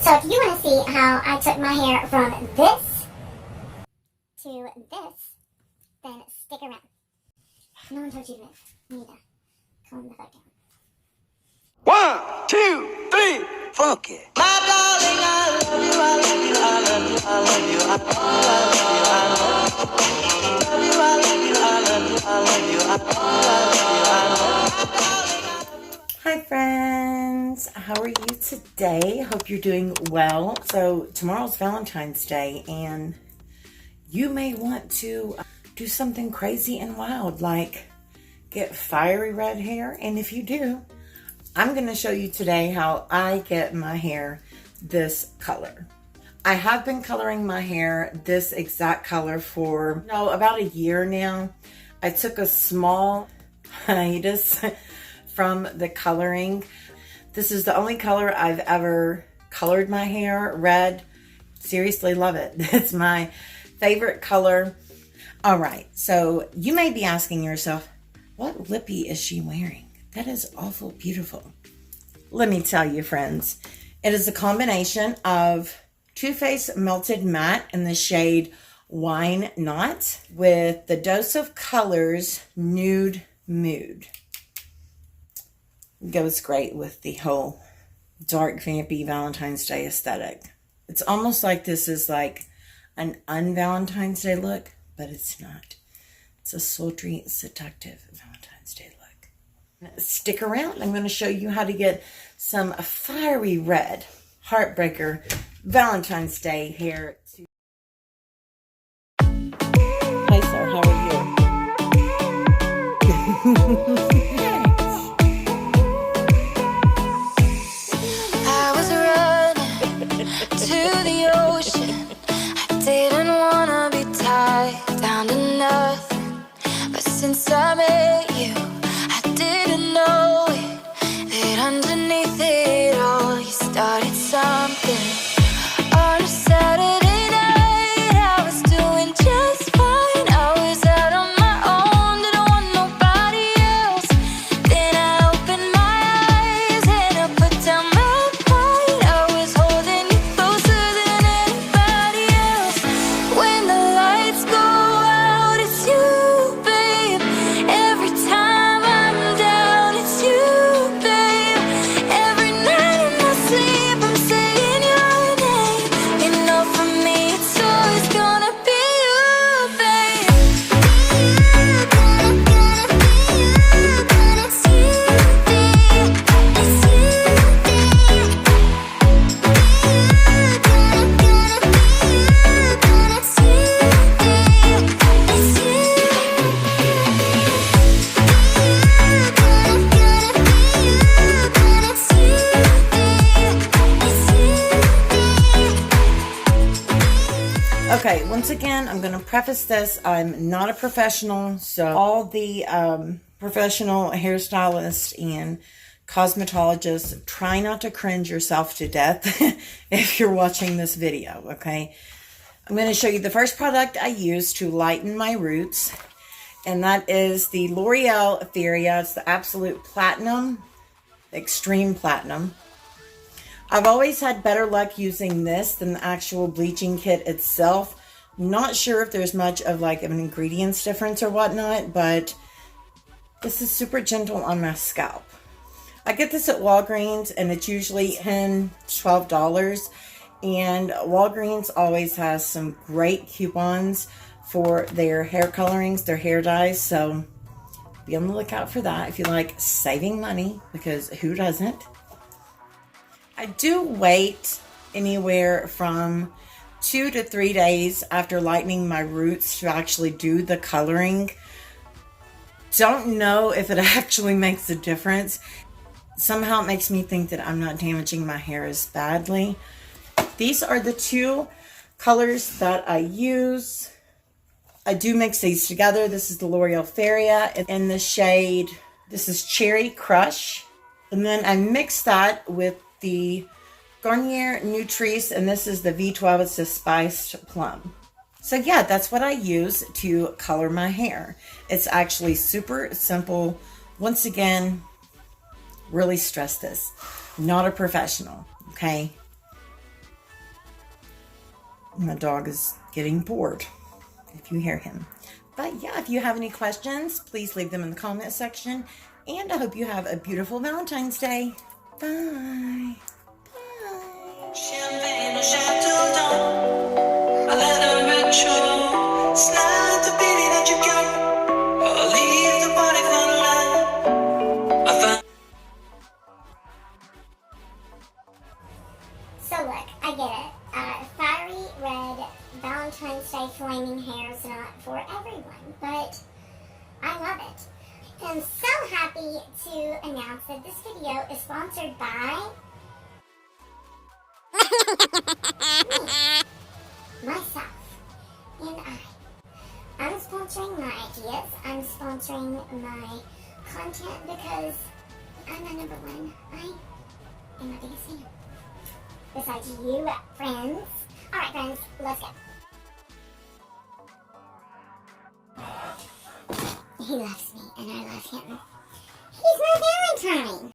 So if you want to see how I took my hair from this to this, then stick around. No one told you to move. You need to calm the fuck down. 1, 2, 3, funky. My darling, I love you, I love you, I love you, I love you, I love you, I love you, I love you, I love you, I love you, I love you, I love you. Hi friends, how are you today? Hope you're doing well. So tomorrow's Valentine's Day and you may want to do something crazy and wild like get fiery red hair. And if you do, I'm going to show you today how I get my hair this color. I have been coloring my hair this exact color for about a year now. I took a small hiatus from the coloring. This is the only color I've ever colored my hair, red. Seriously love it. It's my favorite color. All right, so you may be asking yourself, what lippy is she wearing? That is awful beautiful. Let me tell you, friends, it is a combination of Too Faced Melted Matte in the shade Wine Knot with the Dose of Colors Nude Mood. Goes great with the whole dark, vampy Valentine's Day aesthetic. It's almost like this is like an un-Valentine's Day look, but it's not. It's a sultry, seductive Valentine's Day look. Stick around. I'm going to show you how to get some fiery red heartbreaker Valentine's Day hair. Hi, sir. How are you? I was running to the ocean. I didn't want to be tied down to nothing. But since I met you, I didn't know it, that underneath it all you started something. On a Saturday night, I was doing just fine. I was out on my own, didn't want nobody else. Then I opened my eyes and I put down my pride. I was holding you closer than anybody else. When the lights go out, it's you, babe. Every time I'm down, it's you, babe. Every night in my sleep, I'm saying your name. You know, for me, it's always gonna be you, babe. It's you, babe. It's you, Okay, once again, I'm going to preface this. I'm not a professional, so all the professional hairstylists and cosmetologists, try not to cringe yourself to death if you're watching this video, okay? I'm going to show you the first product I use to lighten my roots, and that is the L'Oreal FERIA. It's the Absolute Platinum, Extreme Platinum. I've always had better luck using this than the actual bleaching kit itself. Not sure if there's much of like an ingredients difference or whatnot, but this is super gentle on my scalp. I get this at Walgreens and it's usually $10, $12. And Walgreens always has some great coupons for their hair colorings, their hair dyes. So be on the lookout for that if you like saving money, because who doesn't? I do wait anywhere from 2 to 3 days after lightening my roots to actually do the coloring. Don't know if it actually makes a difference. Somehow it makes me think that I'm not damaging my hair as badly. These are the two colors that I use. I do mix these together. This is the L'Oreal FERIA in the shade, this is Cherry Crush. And then I mix that with the Garnier NUTRISSE, and this is the V12, it's the Spiced Plum. So yeah, that's what I use to color my hair. It's actually super simple. Once again, really stress this, not a professional, okay? My dog is getting bored, if you hear him. But yeah, if you have any questions, please leave them in the comment section. And I hope you have a beautiful Valentine's Day. Bye. Bye. Champagne or Chateau Dome, I let a retro slide the pity that you got. I'll leave the party for the light. I found So look, I get it. Fiery red Valentine's Day flaming hair is not for everyone, but I love it. I'm so happy to announce that this video is sponsored by me, myself, and I. I'm sponsoring my ideas. I'm sponsoring my content because I'm my number one. I am my biggest fan. Besides you, friends. Alright, friends, let's go. He loves me, and I love him. He's my Valentine!